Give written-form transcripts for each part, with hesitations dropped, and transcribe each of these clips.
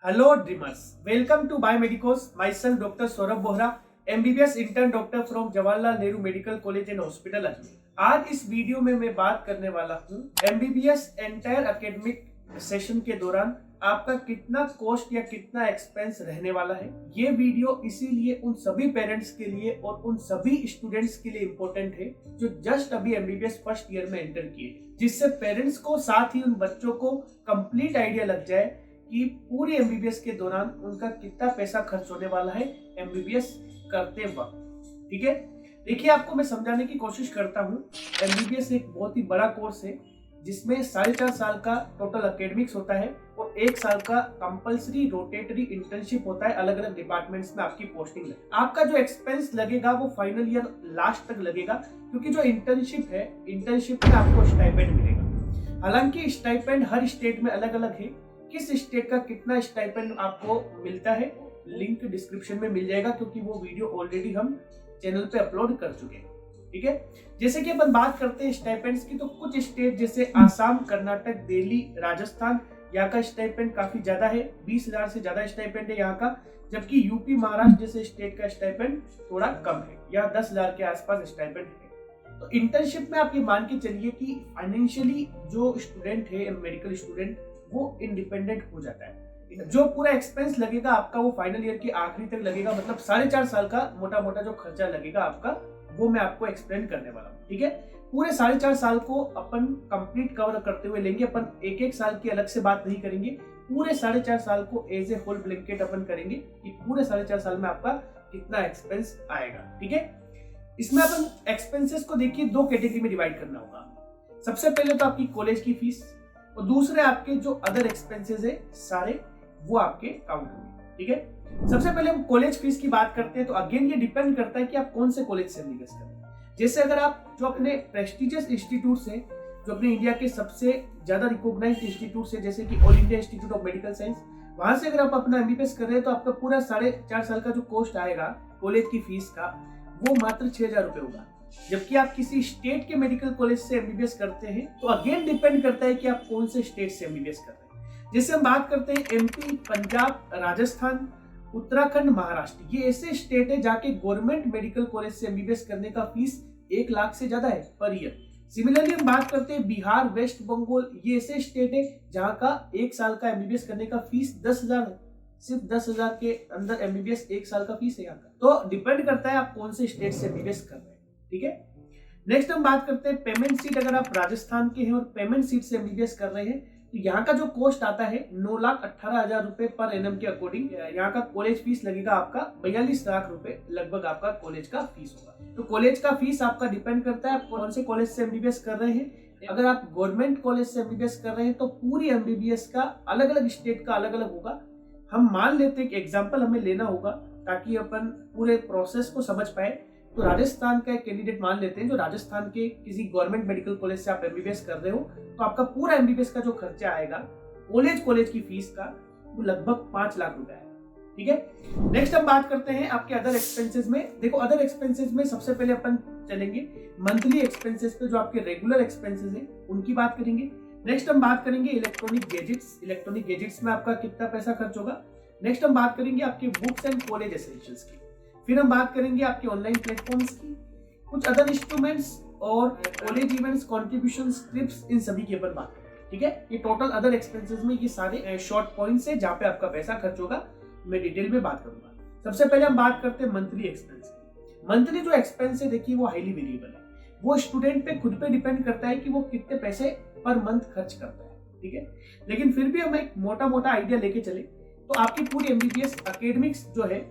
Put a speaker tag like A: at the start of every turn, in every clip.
A: Hello dreamers, welcome to Biomedicos. Myself Dr. Saurabh Bohra, MBBS intern doctor from Jawaharlal Nehru medical college and hospital Ajmer. आज इस video में मैं बात करने वाला हूँ MBBS एंटायर एकेडमिक सेशन के दौरान आपका कितना कॉस्ट या कितना एक्सपेंस रहने वाला है। ये वीडियो इसीलिए उन सभी पेरेंट्स के लिए और उन सभी स्टूडेंट्स के लिए इम्पोर्टेंट है जो जस्ट अभी MBBS फर्स्ट ईयर में एंटर किए, जिससे पेरेंट्स को साथ ही उन बच्चों को कंप्लीट आइडिया लग जाए कि पूरी MBBS के दौरान उनका कितना पैसा खर्च होने वाला है MBBS करते वक्त। ठीक है, देखिए आपको मैं समझाने की कोशिश करता हूँ। MBBS एक बहुत ही बड़ा कोर्स है जिसमें 4.5 साल का टोटल एकेडमिक्स होता है और 1 साल का कंपलसरी रोटेटरी इंटर्नशिप होता है। अलग अलग डिपार्टमेंट्स में आपकी पोस्टिंग है। आपका जो एक्सपेंस लगेगा वो फाइनल ईयर लास्ट तक लगेगा, क्योंकि जो इंटर्नशिप है, इंटर्नशिप में आपको स्टाइपेंड मिलेगा। हालांकि स्टाइपेंड हर स्टेट में अलग अलग है। किस स्टेट का कितना स्टाइपेंड आपको मिलता है लिंक डिस्क्रिप्शन में मिल जाएगा, क्योंकि वो वीडियो ऑलरेडी हम चैनल पे अपलोड कर चुके हैं। ठीक है, जैसे कि अपन बात करते हैं स्टाइपेंड्स की, तो कुछ स्टेट जैसे आसाम, कर्नाटक, दिल्ली, राजस्थान, यहाँ का स्टाइपेंड काफी ज्यादा है। 20,000 से ज्यादा स्टाइपेंड है यहाँ का, जबकि यूपी, महाराष्ट्र जैसे स्टेट का स्टाइपेंड थोड़ा कम है, यहाँ 10,000 के आसपास स्टाइपेंड है। तो इंटर्नशिप में आप ये मान के चलिए कि फाइनेंशियली जो स्टूडेंट है, मेडिकल स्टूडेंट, वो इंडिपेंडेंट हो जाता है। जो पूरा एक्सपेंस लगेगा आपका वो फाइनल ईयर के आखिरी तक लगेगा, मतलब 4.5 साल का मोटा मोटा जो खर्चा लगेगा आपका, वो मैं आपको एक्सप्लेन करने वाला हूँ। ठीक है, पूरे 4.5 साल को अपन कंप्लीट कवर करते हुए लेंगे। अपन एक साल की अलग से बात नहीं करेंगे, पूरे 4.5 साल को एज ए होल ब्लैंकेट अपन करेंगे कि पूरे 4.5 साल में आपका कितना एक्सपेंस आएगा। ठीक है, इसमें अपन एक्सपेंसेस को देखिए 2 कैटेगरी में डिवाइड करना होगा। सबसे पहले तो आपकी कॉलेज की फीस और दूसरे आपके जो अदर एक्सपेंसेस है सारे, वो आपके काउंट होंगे। ठीक है, सबसे पहले हम कॉलेज फीस की बात करते हैं। तो अगेन ये डिपेंड करता है कि आप कौन से कॉलेज से एमबीबीएस कर रहे हैं। जैसे अगर आप जो अपने प्रेस्टिजियस इंस्टीट्यूट से, जो अपने इंडिया के सबसे ज्यादा रिकॉग्नाइज्ड इंस्टीट्यूट से, जैसे कि all India institute of medical science, वहां से अगर आप अपना एमबीबीएस कर रहे हैं तो आपका पूरा 4.5 साल का जो कॉस्ट आएगा कॉलेज की फीस का, वो मात्र 6,000 रुपए होगा। जबकि आप किसी स्टेट के मेडिकल कॉलेज से एमबीबीएस करते हैं तो अगेन डिपेंड करता है कि आप कौन से स्टेट से एमबीबीएस कर रहे हैं। जैसे हम बात करते हैं MP, पंजाब, राजस्थान, उत्तराखंड, महाराष्ट्र, ये ऐसे स्टेट है जहाँ के गवर्नमेंट मेडिकल कॉलेज से एमबीबीएस करने का फीस 1 लाख से ज्यादा है पर ईयर। सिमिलरली हम बात करते हैं बिहार, वेस्ट बंगाल, ये ऐसे स्टेट है जहाँ का 1 साल का एमबीबीएस करने का फीस 10,000 है। सिर्फ 10,000 के अंदर एमबीबीएस 1 साल का फीस है यहाँ का। तो डिपेंड करता है आप कौन से स्टेट से एमबीबीएस कर रहे हैं। ठीक है, नेक्स्ट हम बात करते हैं पेमेंट सीट। अगर आप राजस्थान के हैं और पेमेंट सीट से एमबीबीएस कर रहे हैं तो यहाँ का जो कॉस्ट आता है 9,18,000 रुपए पर एनम के अकॉर्डिंग। यहाँ का कॉलेज फीस लगेगा आपका 42 लाख रुपए लगभग, आपका कॉलेज का फीस होगा। तो कॉलेज का फीस आपका डिपेंड करता है आप कौन से कॉलेज से एमबीबीएस कर रहे हैं। अगर आप गवर्नमेंट कॉलेज से एमबीबीएस कर रहे हैं तो पूरी एमबीबीएस का अलग अलग स्टेट का अलग अलग होगा। हम मान लेते हैं कि एग्जाम्पल हमें लेना होगा ताकि अपन पूरे प्रोसेस को समझ पाए। तो राजस्थान का एक कैंडिडेट मान लेते हैं, जो राजस्थान के किसी गवर्नमेंट मेडिकल कॉलेज से आप एमबीबीएस कर रहे हो, तो आपका पूरा एमबीबीएस का जो खर्चा आएगा कॉलेज की फीस का, वो लगभग 5 लाख रुपए आएगा। ठीक है, नेक्स्ट हम बात करते हैं आपके अदर एक्सपेंसेस में। देखो, अदर एक्सपेंसेस में सबसे पहले अपन चलेंगे मंथली एक्सपेंसेस पे, जो आपके रेगुलर एक्सपेंसेस हैं उनकी बात करेंगे। नेक्स्ट हम बात करेंगे इलेक्ट्रॉनिक गैजेट्स। इलेक्ट्रॉनिक गैजेट्स में आपका कितना पैसा खर्च होगा। नेक्स्ट हम बात करेंगे आपके बुक्स एंड कॉलेज एसेंशियल्स की। फिर हम बात करेंगे आपके ऑनलाइन प्लेटफॉर्म्स की, कुछ अदर इंस्ट्रूमेंट्स और कॉलेज इवेंट्स, कॉन्ट्रीब्यूशंस, ट्रिप्स, इन सभी की अपन बात करेंगे। ठीक है, ये टोटल अदर एक्सपेंसेस में ये सारे शॉर्ट पॉइंट्स है जहाँ पे आपका पैसा खर्च होगा। मैं डिटेल में बात करूंगा। सबसे पहले हम बात करते हैं मंथली एक्सपेंस। मंथली जो एक्सपेंस है, देखिए, वो हाईली वेरिएबल है। वो स्टूडेंट पे खुद पे डिपेंड करता है कि वो कितने पैसे पर मंथ खर्च करता है। ठीक है, लेकिन फिर भी हम एक मोटा मोटा आइडिया लेके चले तो आपकी पूरी एमबीबीएस एकेडमिक्स जो है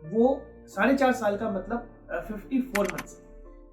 A: वो 4.5 साल का, मतलब 54 मंथ।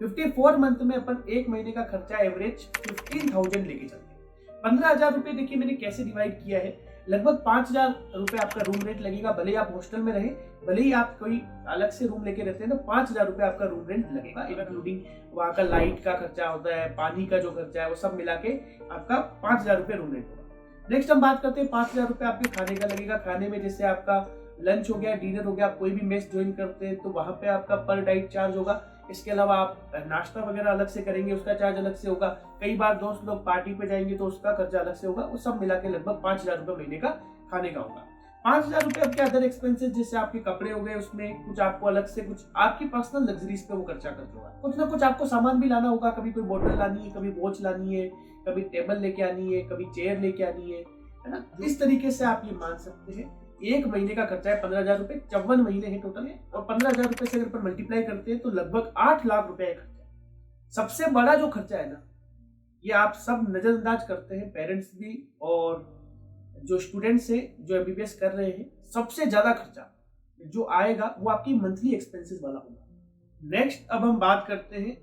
A: 54 मंथ में अपन 1 महीने का खर्चा एवरेज 15,000 लेके चलते हैं। 15,000 रुपए देखिए मैंने कैसे डिवाइड किया है। लगभग 5,000 रुपए आपका रूम रेंट लगेगा, भले ही आप हॉस्टल में रहे, भले ही आप कोई अलग से रूम लेके रहते हैं, तो 5,000 रुपए आपका रूम रेंट लगेगा, इंक्लूडिंग वहाँ का लाइट का खर्चा होता है, पानी का जो खर्चा है, वो सब मिला के आपका 5,000 रुपए रूम रेंट होगा। नेक्स्ट हम बात करते हैं 5,000 रुपए आपके खाने का लगेगा। खाने में जैसे आपका लंच हो गया, डिनर हो गया, आप कोई भी मेस ज्वाइन करते हैं तो वहां पे आपका पर डाइट चार्ज होगा। इसके अलावा आप नाश्ता वगैरह अलग से करेंगे, उसका चार्ज अलग से होगा। कई बार दोस्त लोग पार्टी पे जाएंगे तो उसका खर्चा अलग से होगा। वो सब मिला के लगभग 5,000 रुपए महीने का खाने का होगा। 5,000 रुपए आपके अदर एक्सपेंसेस जैसे आपके कपड़े हो गए, उसमें कुछ आपको अलग से कुछ आपकी पर्सनल लग्जरीज पे वो खर्चा करते होगा। कुछ ना कुछ आपको सामान भी लाना होगा, कभी कोई बोतल लानी है, कभी वॉच लानी है, कभी टेबल लेके आनी है, कभी चेयर लेके आनी है ना। इस तरीके से आप ये मान सकते हैं। एक महीने का खर्चा है 15,000 रुपए, 54 महीने हैं टोटल है, और 15,000 रुपए से अगर मल्टीप्लाई करते हैं तो लगभग 8 लाख रुपए का खर्चा है। सबसे बड़ा जो खर्चा है ना, ये आप सब नजरअंदाज करते हैं, पेरेंट्स भी और जो स्टूडेंट्स हैं जो एमबीबीएस कर रहे हैं। सबसे ज्यादा खर्चा जो आएगा वो आपकी मंथली एक्सपेंसेस वाला होगा। नेक्स्ट अब हम बात करते हैं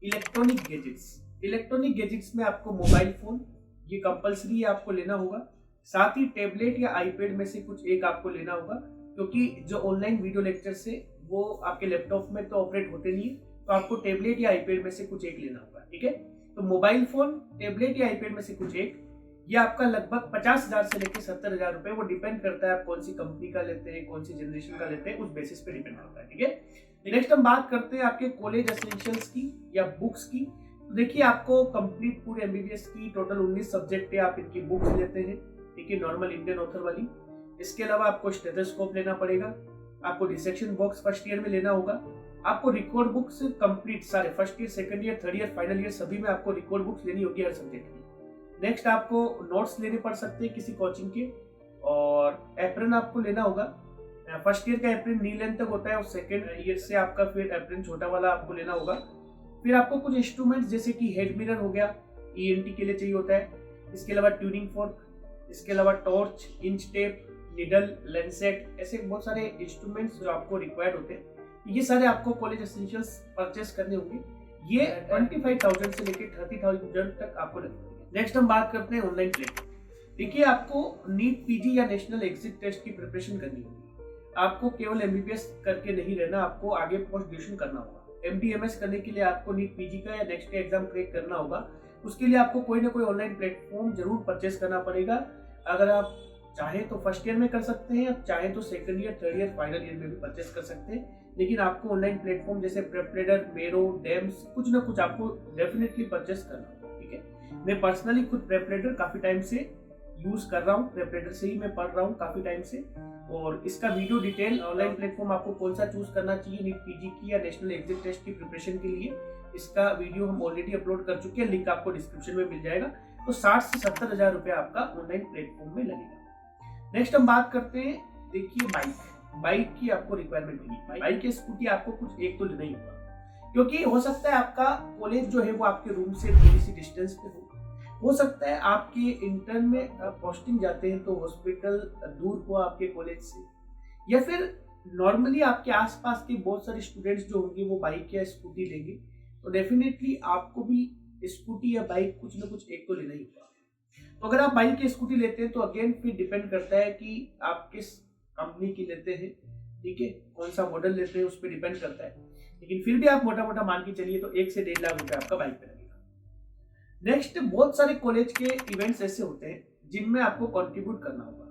A: इलेक्ट्रॉनिक गैजेट्स। इलेक्ट्रॉनिक गैजेट्स में आपको मोबाइल फोन ये कंपलसरी आपको लेना होगा, साथ ही टेबलेट या आईपैड में से कुछ एक आपको लेना होगा, क्योंकि जो ऑनलाइन वीडियो लेक्चर से वो आपके लैपटॉप में तो ऑपरेट होते नहीं है, तो आपको टेबलेट या आईपैड में से कुछ एक लेना होगा। ठीक है, तो मोबाइल फोन, टेबलेट या आईपैड में से कुछ एक, ये आपका लगभग 50,000 से लेकर 70,000 रुपए, वो डिपेंड करता है आप कौन सी कंपनी का लेते हैं, कौन सी जनरेशन का लेते हैं, उस बेसिस पे डिपेंड करता है। ठीक है, नेक्स्ट हम बात करते हैं आपके कॉलेज एसेंशियल्स की या बुक्स की। तो देखिए, आपको कंप्लीट पूरे एमबीबीएस की टोटल 19 सब्जेक्ट है, आप इनकी बुक्स लेते हैं। ठीक है, नॉर्मल इंडियन ऑथर वाली। इसके अलावा आपको स्टेथोस्कोप लेना पड़ेगा, आपको डिसेक्शन बॉक्स फर्स्ट ईयर में लेना होगा, आपको रिकॉर्ड बुक्स कंप्लीट सारे first year, second year, third year, final year सभी में आपको रिकॉर्ड बुक्स लेनी होगी हर सब्जेक्ट की। नेक्स्ट आपको नोट्स लेने पड़ सकते हैं किसी कोचिंग के, और एप्रन आपको लेना होगा। फर्स्ट ईयर का एप्रन नी लेंथ तक होता है, और सेकंड ईयर से आपका फिर एप्रन छोटा वाला आपको लेना होगा। फिर आपको कुछ इंस्ट्रूमेंट्स जैसे कि हेड मिरर हो गया, ईएनटी के लिए चाहिए होता है। इसके अलावा ट्यूनिंग फोर्क, इसके अलावा torch, inch tape, needle, Lancet, ऐसे बहुत सारे इंस्ट्रूमेंट्स जो आपको रिक्वायर्ड होते हैं, ये सारे आपको कॉलेज एसेंशियल्स परचेस करने होंगे। ये 25,000 से लेकर 30,000 तक आपको लगेगा। नेक्स्ट हम बात करते हैं ऑनलाइन प्लेटफॉर्म। देखिए, आपको नीट पीजी या नेशनल एग्जिट टेस्ट की प्रिपरेशन करनी होगी। आपको केवल एमबीबीएस करके नहीं रहना, आपको आगे पोस्ट ग्रेजुएशन करना होगा। एमडीएमएस करने के लिए आपको नीट पीजी का या नेक्स्ट का एग्जाम क्रैक करना होगा। उसके लिए आपको कोई ना कोई ऑनलाइन प्लेटफॉर्म जरूर परचेस करना पड़ेगा। अगर आप चाहें तो फर्स्ट ईयर में कर सकते हैं, आप चाहें तो second year, third year, final year में भी परचेस कर सकते हैं। लेकिन आपको ऑनलाइन प्लेटफॉर्म जैसे प्रेपरेडर, मेरो, डेम्स, कुछ ना कुछ आपको डेफिनेटली परचेस करना होगा। ठीक है, मैं पर्सनली खुद प्रेपरेडर काफी टाइम से यूज कर रहा हूँ, प्रेपरेडर से ही मैं पढ़ रहा हूँ काफी टाइम से, और इसका वीडियो डिटेल ऑनलाइन प्लेटफॉर्म आपको कौन सा चूज करना चाहिए नीट पीजी की या नेशनल एग्जिट टेस्ट की प्रिपरेशन के लिए, इसका वीडियो हम ऑलरेडी अपलोड कर चुके हैं, लिंक आपको डिस्क्रिप्शन में मिल जाएगा। तो 60 से 70,000 रुपए आपका ऑनलाइन प्लेटफॉर्म में लगेगा। नेक्स्ट हम बात करते हैं, देखिए बाइक की आपको रिक्वायरमेंट होगी। बाइक या स्कूटी आपको कुछ एक तो लेना ही होगा, क्योंकि हो सकता है आपका कॉलेज जो है वो आपके रूम से थोड़ी सी डिस्टेंस पे हो सकता है आपके इंटर्न में पोस्टिंग जाते हैं तो हॉस्पिटल दूर हो आपके कॉलेज से, या फिर नॉर्मली आपके आसपास के बहुत सारे स्टूडेंट्स जो होंगे वो बाइक या स्कूटी लेंगे, तो डेफिनेटली आपको भी स्कूटी या बाइक कुछ ना कुछ एक तो लेना ही होगा। तो अगर आप बाइक या स्कूटी लेते हैं तो अगेन फिर डिपेंड करता है कि आप किस कंपनी की लेते हैं। ठीक है, कौन सा मॉडल लेते हैं उस पर डिपेंड करता है, लेकिन फिर भी आप मोटा मोटा मान के चलिए तो 1 से 1.5 लाख रुपए आपका बाइक पे लगेगा। नेक्स्ट, बहुत सारे कॉलेज के इवेंट्स ऐसे होते हैं जिनमें आपको कंट्रीब्यूट करना होगा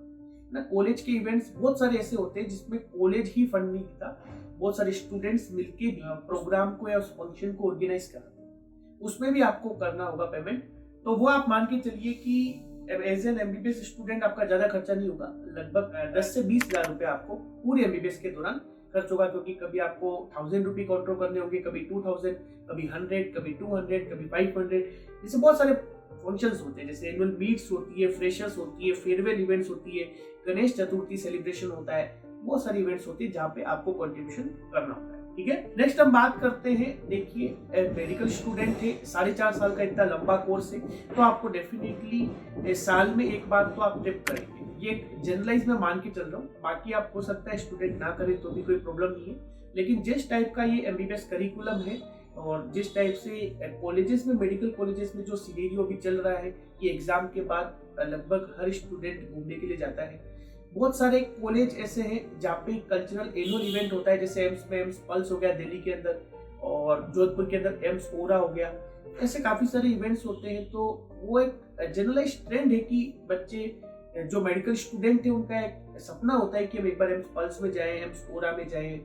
A: ना। कॉलेज के इवेंट्स बहुत सारे ऐसे होते हैं जिसमें कॉलेज ही फंड नहीं देता, बहुत सारे स्टूडेंट्स मिलके प्रोग्राम को या उस फंक्शन को ऑर्गेनाइज कराते हैं, उसमें भी आपको करना होगा पेमेंट। तो वो आप मान के चलिए कि एज एन एमबीबीएस स्टूडेंट आपका ज्यादा खर्चा नहीं होगा, लगभग 10 से 20,000 रुपए आपको पूरे एमबीबीएस के दौरान खर्च होगा, क्योंकि कभी आपको 1000 रुपये कंट्रोल करने होंगे, कभी 2000, कभी 100, कभी 200, कभी 500। जैसे बहुत सारे फंक्शंस होते हैं, जैसे एनुअल मीट्स होती है, फ्रेशर्स होती है, फेयरवेल इवेंट्स होती है, गणेश चतुर्थी सेलिब्रेशन होता है, बहुत सारी इवेंट्स होती है जहाँ पे आपको कंट्रीब्यूशन करना होता है। ठीक है, नेक्स्ट हम बात करते हैं, देखिए मेडिकल स्टूडेंट है, 4.5 साल का इतना लंबा कोर्स है, तो आपको डेफिनेटली साल में एक बार तो आप ट्रिप करेंगे। ये जनरलाइज में मान के चल रहा हूँ, बाकी आप हो सकता है स्टूडेंट ना करें तो भी कोई प्रॉब्लम नहीं है, लेकिन जिस टाइप का ये एमबीबीएस करिकुलम है और जिस टाइप से कॉलेजेस में, मेडिकल कॉलेजेस में जो सिनेरियो भी चल रहा है कि एग्जाम के बाद लगभग हर स्टूडेंट घूमने के लिए जाता है। बहुत सारे कॉलेज ऐसे हैं जहाँ पे कल्चरल एनुअल इवेंट होता है, जैसे एम्स में एम्स पल्स हो गया दिल्ली के अंदर, और जोधपुर के अंदर एम्स ओरा हो गया, ऐसे काफी सारे इवेंट्स होते हैं। तो वो एक जनरलाइज ट्रेंड है कि बच्चे जो मेडिकल स्टूडेंट है उनका एक सपना होता है कि हम एक बार एम्स पल्स में जाएं, एम्स ओरा में जाएं,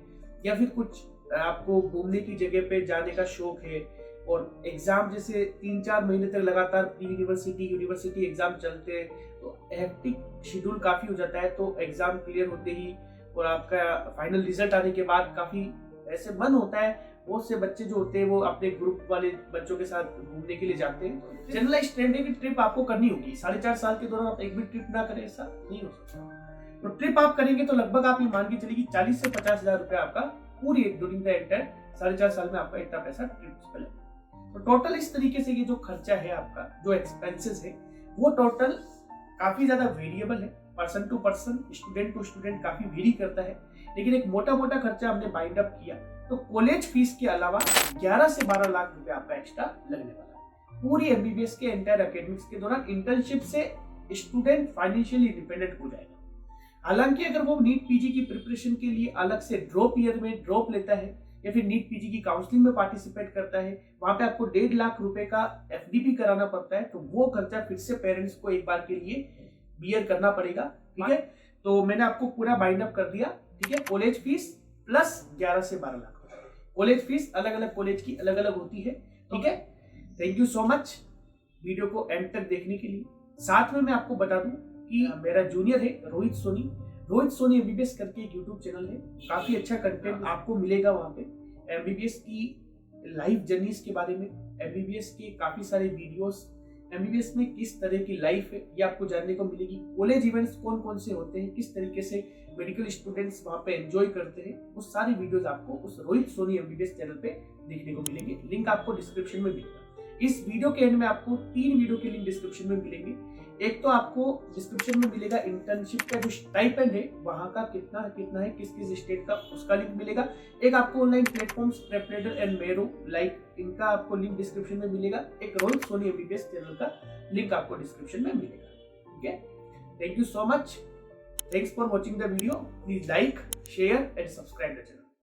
A: या फिर कुछ आपको घूमने की जगह पे जाने का शौक है, और एग्जाम जैसे 3-4 महीने तक लगातार प्री यूनिवर्सिटी एग्जाम चलते हैं, तो हैक्टिक शेड्यूल काफी हो जाता है। तो एग्जाम क्लियर होते ही और आपका फाइनल रिजल्ट आने के बाद काफी ऐसे मन होता है, बहुत से बच्चे जो होते हैं वो अपने ग्रुप वाले बच्चों के साथ घूमने के लिए जाते हैं। जनरलाइज ट्रेंड है कि ट्रिप आपको करनी होगी, 4.5 साल के दौरान आप एक भी ट्रिप ना करें ऐसा नहीं हो सकता। तो ट्रिप आप करेंगे तो लगभग आप ये मान के चलिए 40 से 50 हजार रुपया आपका पूरी ड्यूरिंग द एंटायर 4.5 साल में आपका इतना पैसा ट्रिप्स पे लगेगा। तो टोटल इस तरीके से ये जो खर्चा है आपका, जो एक्सपेंसेस है, वो टोटल काफी ज्यादा वेरिएबल है, person to person, student to student काफी वेरी करता है। लेकिन एक मोटा मोटा खर्चा हमने बाइंड अप किया तो कॉलेज फीस के अलावा 11 से 12 लाख रुपए आपका एक्स्ट्रा लगने वाला है पूरी एमबीबीएस के एंटायर एकेडमिक्स के दौरान। इंटर्नशिप से स्टूडेंट फाइनेंशियली इंडिपेंडेंट हो जाएगा। हालांकि अगर वो नीट पीजी की प्रिपरेशन के लिए अलग से ड्रॉप ईयर में ड्रॉप लेता है या फिर नीट पीजी की काउंसलिंग में पार्टिसिपेट करता है, वहां पे आपको 1.5 लाख रुपए का एफडीपी कराना पड़ता है, तो वो खर्चा फिर से पेरेंट्स को एक बार के लिए बियर करना पड़ेगा। ठीक है, तो मैंने आपको पूरा बाइंड अप कर दिया। ठीक है, कॉलेज फीस प्लस 11 से 12 लाख। कॉलेज फीस अलग अलग कॉलेज की अलग अलग होती है। ठीक है, thank you so much video को एंड तक देखने के लिए। साथ में मैं आपको बता दूं कि मेरा जूनियर है रोहित सोनी एमबीबीएस करके एक यूट्यूब चैनल है, काफी अच्छा कंटेंट आपको मिलेगा वहां पे। एमबीबीएस की लाइफ जर्नीज के बारे में, एमबीबीएस के काफी सारे वीडियोस, एमबीबीएस में किस तरह की लाइफ है ये आपको जानने को मिलेगी। कॉलेज इवेंट्स कौन कौन से होते हैं, किस तरीके से मेडिकल स्टूडेंट्स वहां पे एंजॉय करते हैं, वो सारी वीडियोस आपको उस रोहित सोनी एमबीबीएस चैनल पे देखने को मिलेंगे। लिंक आपको डिस्क्रिप्शन में मिलेगा। इस वीडियो के एंड में आपको 3 वीडियो के लिंक डिस्क्रिप्शन में मिलेंगे। एक तो आपको डिस्क्रिप्शन में मिलेगा इंटर्नशिप का जो स्टाइपेंड है वहां का कितना है, किस किस स्टेट का, उसका लिंक मिलेगा। एक आपको ऑनलाइन प्लेटफॉर्म्स प्रेपरेटर एंड मेरो लाइक इनका आपको लिंक डिस्क्रिप्शन में मिलेगा। एक रोहित सोनी एमबीबीएस चैनल का लिंक आपको डिस्क्रिप्शन में मिलेगा। ठीक है, thank you so much, thanks for watching the video. Please like, share and subscribe the channel.